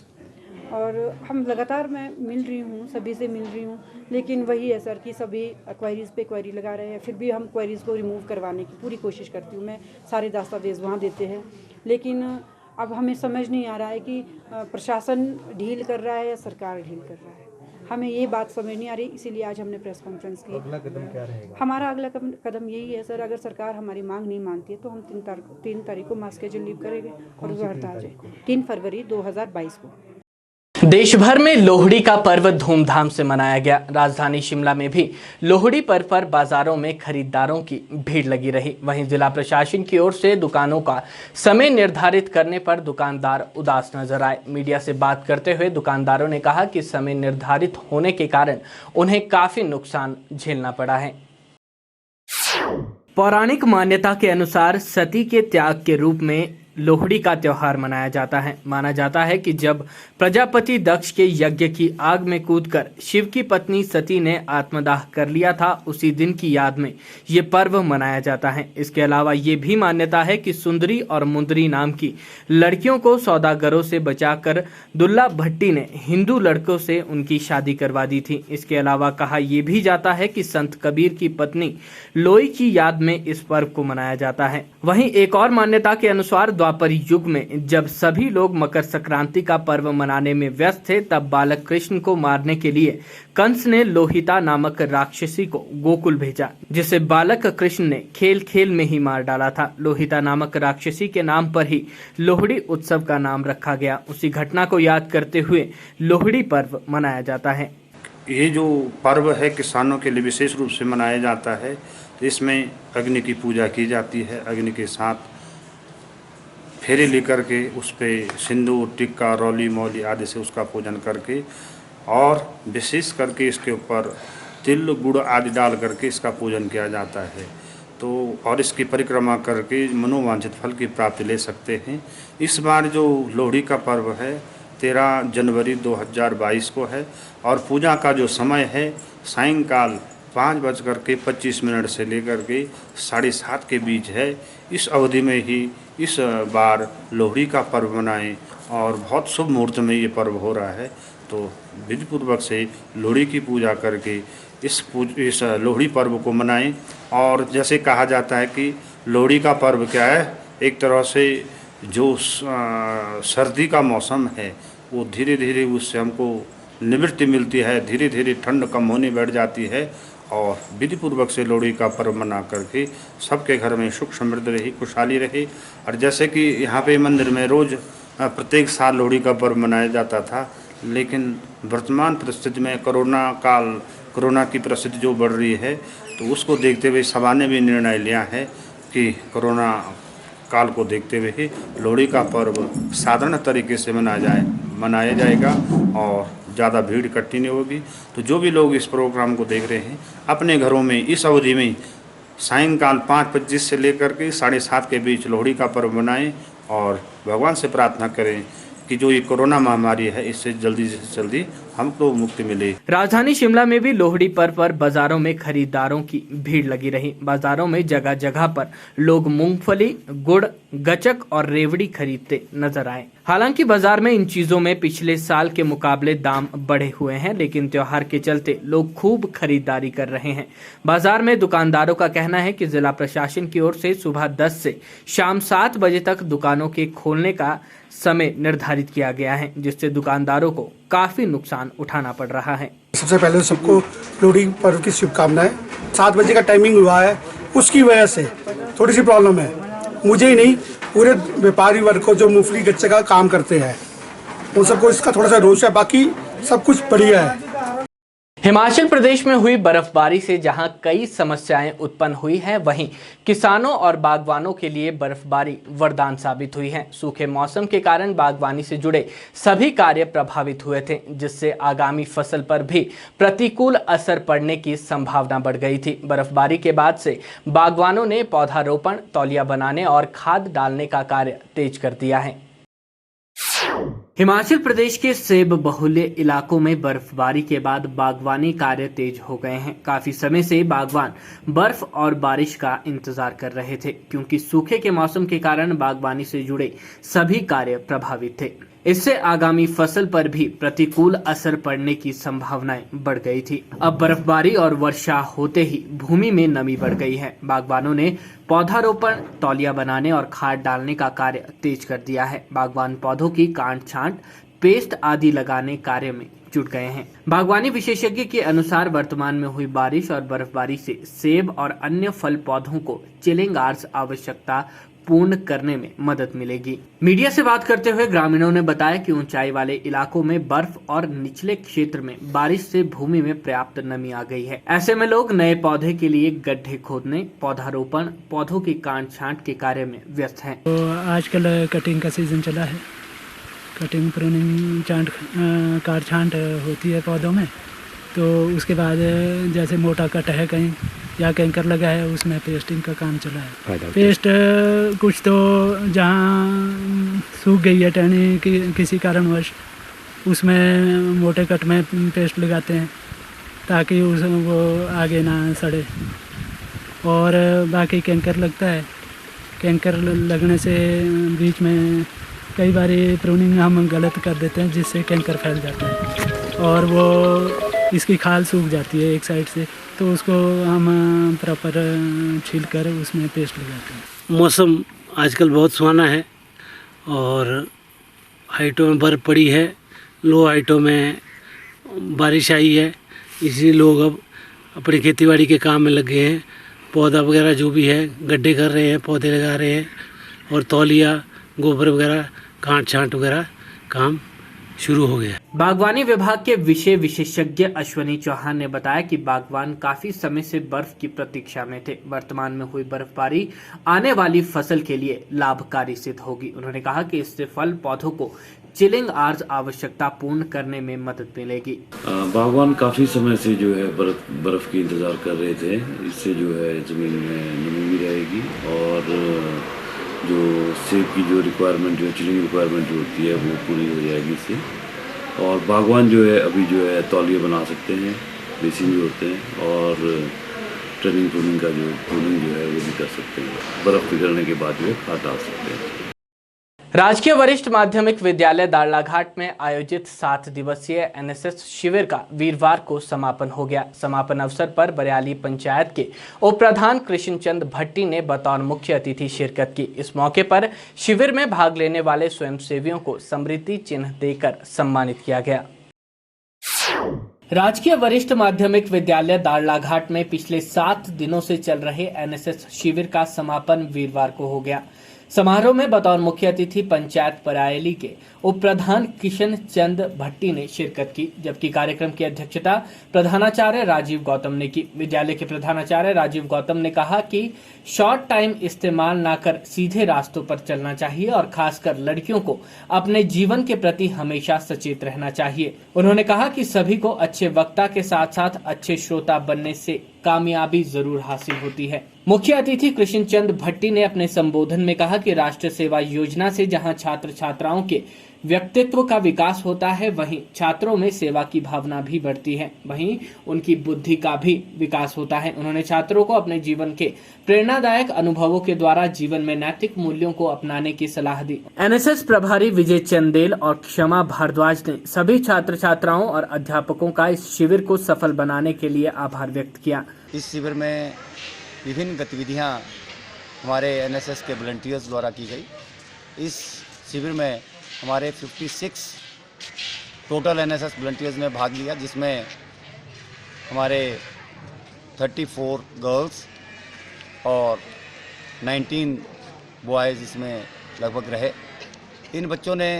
और हम लगातार मैं मिल रही हूँ, सभी से मिल रही हूँ, लेकिन वही है सर कि सभी क्वेरीज़ पे क्वेरी लगा रहे हैं। फिर भी हम क्वेरीज़ को रिमूव करवाने की पूरी कोशिश करती हूँ, मैं सारे दस्तावेज़ वहाँ देते हैं, लेकिन अब हमें समझ नहीं आ रहा है कि प्रशासन ढील कर रहा है या सरकार ढील कर रहा है। हमें ये बात समझ नहीं आ रही, इसीलिए आज हमने प्रेस कॉन्फ्रेंस की। अगला कदम क्या रहेगा? हमारा अगला कदम यही है सर, अगर सरकार हमारी मांग नहीं मानती है तो हम 3 तारीख को मास कैजुअल लीव करेंगे और वो हड़ताल है 3 फरवरी 2022 को। देश भर में लोहड़ी का पर्व धूमधाम से मनाया गया। राजधानी शिमला में भी लोहड़ी पर्व पर बाजारों में खरीदारों की भीड़ लगी रही। वहीं जिला प्रशासन की ओर से दुकानों का समय निर्धारित करने पर दुकानदार उदास नजर आए। मीडिया से बात करते हुए दुकानदारों ने कहा कि समय निर्धारित होने के कारण उन्हें काफी नुकसान झेलना पड़ा है। पौराणिक मान्यता के अनुसार सती के त्याग के रूप में लोहड़ी का त्योहार मनाया जाता है। माना जाता है कि जब प्रजापति दक्ष के यज्ञ की आग में कूदकर शिव की पत्नी सती ने आत्मदाह कर लिया था, उसी दिन की याद में ये पर्व मनाया जाता है। इसके अलावा ये भी मान्यता है कि सुंदरी और मुंदरी नाम की लड़कियों को सौदागरों से बचाकर दुल्ला भट्टी ने हिंदू लड़कों से उनकी शादी करवा दी थी। इसके अलावा कहा यह भी जाता है कि संत कबीर की पत्नी लोई की याद में इस पर्व को मनाया जाता है। वहीं एक और मान्यता के अनुसार द्वापर युग में जब सभी लोग मकर संक्रांति का पर्व मनाने में व्यस्त थे, तब बालक कृष्ण को मारने के लिए कंस ने लोहिता नामक राक्षसी को गोकुल भेजा, जिसे बालक कृष्ण ने खेल खेल में ही मार डाला था। लोहिता नामक राक्षसी के नाम पर ही लोहड़ी उत्सव का नाम रखा गया। उसी घटना को याद करते हुए लोहड़ी पर्व मनाया जाता है। ये जो पर्व है किसानों के लिए विशेष रूप से मनाया जाता है। इसमें अग्नि की पूजा की जाती है। अग्नि के साथ फेरे लेकर के उस पर सिंदूर, टिक्का, रौली, मौली आदि से उसका पूजन करके और विशेष करके इसके ऊपर तिल, गुड़ आदि डाल करके इसका पूजन किया जाता है। तो और इसकी परिक्रमा करके मनोवांछित फल की प्राप्ति ले सकते हैं। इस बार जो लोहड़ी का पर्व है 13 जनवरी 2022 को है और पूजा का जो समय है सायंकाल 5:25 से लेकर के 7:30 के बीच है। इस अवधि में ही इस बार लोहड़ी का पर्व मनाएं और बहुत शुभ मुहूर्त में ये पर्व हो रहा है। तो विधिपूर्वक से लोहड़ी की पूजा करके इस लोहड़ी पर्व को मनाएं। और जैसे कहा जाता है कि लोहड़ी का पर्व क्या है, एक तरह से जो सर्दी का मौसम है वो धीरे धीरे उससे हमको निवृत्ति मिलती है, धीरे धीरे ठंड कम होने बैठ जाती है और विधिपूर्वक से लोहड़ी का पर्व मना करके सबके घर में सुख समृद्धि रही, खुशहाली रही। और जैसे कि यहाँ पे मंदिर में रोज़ प्रत्येक साल लोहड़ी का पर्व मनाया जाता था, लेकिन वर्तमान परिस्थिति में कोरोना की परिस्थिति जो बढ़ रही है तो उसको देखते हुए सभा ने भी निर्णय लिया है कि कोरोना काल को देखते हुए ही लोहड़ी का पर्व साधारण तरीके से मनाया जाएगा और ज़्यादा भीड़ इकट्ठी नहीं होगी। तो जो भी लोग इस प्रोग्राम को देख रहे हैं अपने घरों में इस अवधि में सायंकाल 5:25 से लेकर के 7:30 के बीच लोहड़ी का पर्व मनाएं और भगवान से प्रार्थना करें कि जो ये कोरोना महामारी है इससे जल्दी से जल्दी हमको मुक्ति मिले। राजधानी शिमला में भी लोहड़ी पर्व पर बाजारों में खरीदारों की भीड़ लगी रही। बाजारों में जगह जगह पर लोग मूंगफली, गुड़, गचक और रेवड़ी खरीदते नजर आए। हालांकि बाजार में इन चीजों में पिछले साल के मुकाबले दाम बढ़े हुए हैं, लेकिन त्योहार के चलते लोग खूब खरीदारी कर रहे हैं। बाजार में दुकानदारों का कहना है कि जिला प्रशासन की ओर से सुबह 10 से शाम 7 बजे तक दुकानों के खोलने का समय निर्धारित किया गया है, जिससे दुकानदारों को काफी नुकसान उठाना पड़ रहा है। सबसे पहले सबको लोहड़ी पर्व की शुभकामनाएं। 7 बजे का टाइमिंग हुआ है, उसकी वजह से थोड़ी सी प्रॉब्लम है। मुझे ही नहीं, पूरे व्यापारी वर्ग को जो मूंगफली गच्चे का काम करते हैं उन सबको इसका थोड़ा सा रोष है, बाकी सब कुछ बढ़िया है। हिमाचल प्रदेश में हुई बर्फबारी से जहां कई समस्याएं उत्पन्न हुई हैं, वहीं किसानों और बागवानों के लिए बर्फबारी वरदान साबित हुई है। सूखे मौसम के कारण बागवानी से जुड़े सभी कार्य प्रभावित हुए थे, जिससे आगामी फसल पर भी प्रतिकूल असर पड़ने की संभावना बढ़ गई थी। बर्फबारी के बाद से बागवानों ने पौधारोपण, तौलिया बनाने और खाद डालने का कार्य तेज कर दिया है। हिमाचल प्रदेश के सेब बहुल्य इलाकों में बर्फबारी के बाद बागवानी कार्य तेज हो गए हैं। काफी समय से बागवान बर्फ और बारिश का इंतजार कर रहे थे, क्योंकि सूखे के मौसम के कारण बागवानी से जुड़े सभी कार्य प्रभावित थे। इससे आगामी फसल पर भी प्रतिकूल असर पड़ने की संभावनाएं बढ़ गई थी। अब बर्फबारी और वर्षा होते ही भूमि में नमी बढ़ गई है। बागवानों ने पौधारोपण, तौलिया बनाने और खाद डालने का कार्य तेज कर दिया है। बागवान पौधों की काट छांट, पेस्ट आदि लगाने कार्य में जुट गए हैं। बागवानी विशेषज्ञ के अनुसार वर्तमान में हुई बारिश और बर्फबारी से सेब और अन्य फल पौधों को चिलिंग आवर्स आवश्यकता पूर्ण करने में मदद मिलेगी। मीडिया से बात करते हुए ग्रामीणों ने बताया कि ऊंचाई वाले इलाकों में बर्फ और निचले क्षेत्र में बारिश से भूमि में पर्याप्त नमी आ गई है। ऐसे में लोग नए पौधे के लिए गड्ढे खोदने, पौधारोपण, पौधों की काट छांट के कार्य में व्यस्त हैं। तो आजकल कटिंग का सीजन चला है, कटिंग, प्रूनिंग, काट छांट होती है पौधों में। तो उसके बाद जैसे मोटा कट है कहीं या कैंकर लगा है, उसमें पेस्टिंग का काम चला है। पेस्ट कुछ तो जहाँ सूख गई है टहनी किसी कारणवश, उसमें मोटे कट में पेस्ट लगाते हैं ताकि वो आगे ना सड़े। और बाकी कैंकर लगता है, कैंकर लगने से बीच में कई बार प्रूनिंग हम गलत कर देते हैं, जिससे कैंकर फैल जाता है और वो इसकी खाल सूख जाती है एक साइड से, तो उसको हम प्रॉपर छील कर उसमें पेस्ट लगाते हैं। मौसम आजकल बहुत सुहाना है और हाइटों में बर्फ़ पड़ी है, लो हाइटों में बारिश आई है, इसलिए लोग अब अपनी खेतीबाड़ी के काम में लगे हैं। पौधा वगैरह जो भी है गड्ढे कर रहे हैं, पौधे लगा रहे हैं और तौलिया, गोबर वगैरह, काट छांट वगैरह काम शुरू हो गया। बागवानी विभाग के विषय विशेषज्ञ अश्वनी चौहान ने बताया कि बागवान काफी समय से बर्फ की प्रतीक्षा में थे। वर्तमान में हुई बर्फबारी आने वाली फसल के लिए लाभकारी सिद्ध होगी। उन्होंने कहा कि इससे फल पौधों को चिलिंग आवर्स आवश्यकता पूर्ण करने में मदद मिलेगी। बागवान काफी समय से जो है बर्फ की इंतजार कर रहे थे। इससे जो है जमीन में नमी भी रहेगी और जो सेब की जो रिक्वायरमेंट, जो चिलिंग रिक्वायरमेंट जो होती है वो पूरी हो जाएगी इससे। और बागवान जो है अभी जो है तौलिए बना सकते हैं, बेसिन भी होते हैं और ट्रेनिंग प्रूनिंग का जो प्रूनिंग जो है वो भी कर सकते हैं। बर्फ़ पिघलने के बाद जो है खाद डाल सकते हैं। राजकीय वरिष्ठ माध्यमिक विद्यालय दाड़लाघाट में आयोजित 7 दिवसीय एनएसएस शिविर का वीरवार को समापन हो गया। समापन अवसर पर बरियाली पंचायत के उप प्रधान कृष्णचंद भट्टी ने बतौर मुख्य अतिथि शिरकत की। इस मौके पर शिविर में भाग लेने वाले स्वयंसेवियों को स्मृति चिन्ह देकर सम्मानित किया गया। राजकीय वरिष्ठ माध्यमिक विद्यालय दाड़लाघाट में पिछले 7 दिनों से चल रहे एनएसएस शिविर का समापन वीरवार को हो गया। समारोह में बतौर मुख्य अतिथि पंचायत बरियाली के उप प्रधान किशन चंद भट्टी ने शिरकत की, जबकि कार्यक्रम की अध्यक्षता प्रधानाचार्य राजीव गौतम ने की। विद्यालय के प्रधानाचार्य राजीव गौतम ने कहा कि शॉर्ट टाइम इस्तेमाल न कर सीधे रास्तों पर चलना चाहिए और खासकर लड़कियों को अपने जीवन के प्रति हमेशा सचेत रहना चाहिए। उन्होंने कहा कि सभी को अच्छे वक्ता के साथ साथ अच्छे श्रोता बनने से कामयाबी जरूर हासिल होती है। मुख्य अतिथि कृष्णचंद भट्टी ने अपने संबोधन में कहा कि राष्ट्रीय सेवा योजना से जहां छात्र छात्राओं के व्यक्तित्व का विकास होता है, वहीं छात्रों में सेवा की भावना भी बढ़ती है, वहीं उनकी बुद्धि का भी विकास होता है। उन्होंने छात्रों को अपने जीवन के प्रेरणादायक अनुभवों के द्वारा जीवन में नैतिक मूल्यों को अपनाने की सलाह दी। एनएसएस प्रभारी विजय चंदेल और क्षमा भारद्वाज ने सभी छात्र छात्राओं और अध्यापकों का इस शिविर को सफल बनाने के लिए आभार व्यक्त किया। इस शिविर में विभिन्न गतिविधियां हमारे एनएसएस के वॉलंटियर्स द्वारा की गई। इस शिविर में हमारे 56 टोटल एनएसएस वॉलंटियर्स ने भाग लिया, जिसमें हमारे 34 गर्ल्स और 19 बॉयज़ इसमें लगभग रहे। इन बच्चों ने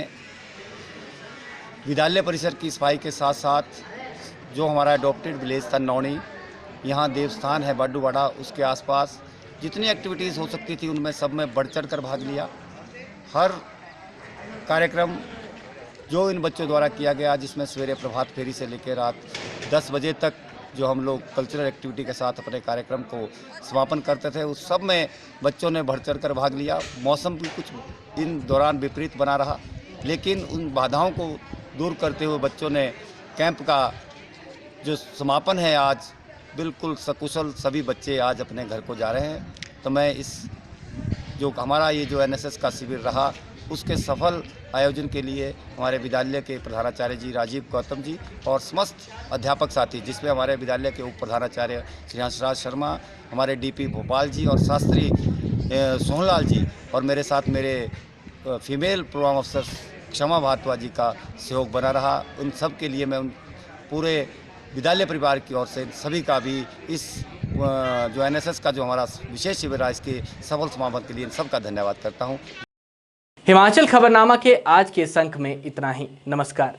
विद्यालय परिसर की सफाई के साथ साथ जो हमारा अडॉप्टेड विलेज था नौनी, यहाँ देवस्थान है बाडूवाड़ा, उसके आसपास जितनी एक्टिविटीज़ हो सकती थी उनमें सब में बढ़ चढ़ कर भाग लिया। हर कार्यक्रम जो इन बच्चों द्वारा किया गया, जिसमें सवेरे प्रभात फेरी से लेकर रात 10 बजे तक जो हम लोग कल्चरल एक्टिविटी के साथ अपने कार्यक्रम को समापन करते थे, उस सब में बच्चों ने बढ़ चढ़ कर भाग लिया। मौसम भी कुछ इन दौरान विपरीत बना रहा, लेकिन उन बाधाओं को दूर करते हुए बच्चों ने कैंप का जो समापन है आज बिल्कुल सकुशल सभी बच्चे आज अपने घर को जा रहे हैं। तो मैं इस जो हमारा ये जो एनएसएस का शिविर रहा उसके सफल आयोजन के लिए हमारे विद्यालय के प्रधानाचार्य जी राजीव गौतम जी और समस्त अध्यापक साथी, जिसमें हमारे विद्यालय के उप प्रधानाचार्य श्री हंसराज शर्मा, हमारे डीपी भोपाल जी और शास्त्री सोहनलाल जी और मेरे साथ मेरे फीमेल प्रोग्राम अफसर क्षमा भारद्वाज जी का सहयोग बना रहा। उन सब के लिए मैं उन पूरे विद्यालय परिवार की ओर से सभी का भी इस जो एनएसएस का जो हमारा विशेष शिविर है इसके सफल समापन के लिए सबका धन्यवाद करता हूं। हिमाचल खबरनामा के आज के इस अंक में इतना ही। नमस्कार।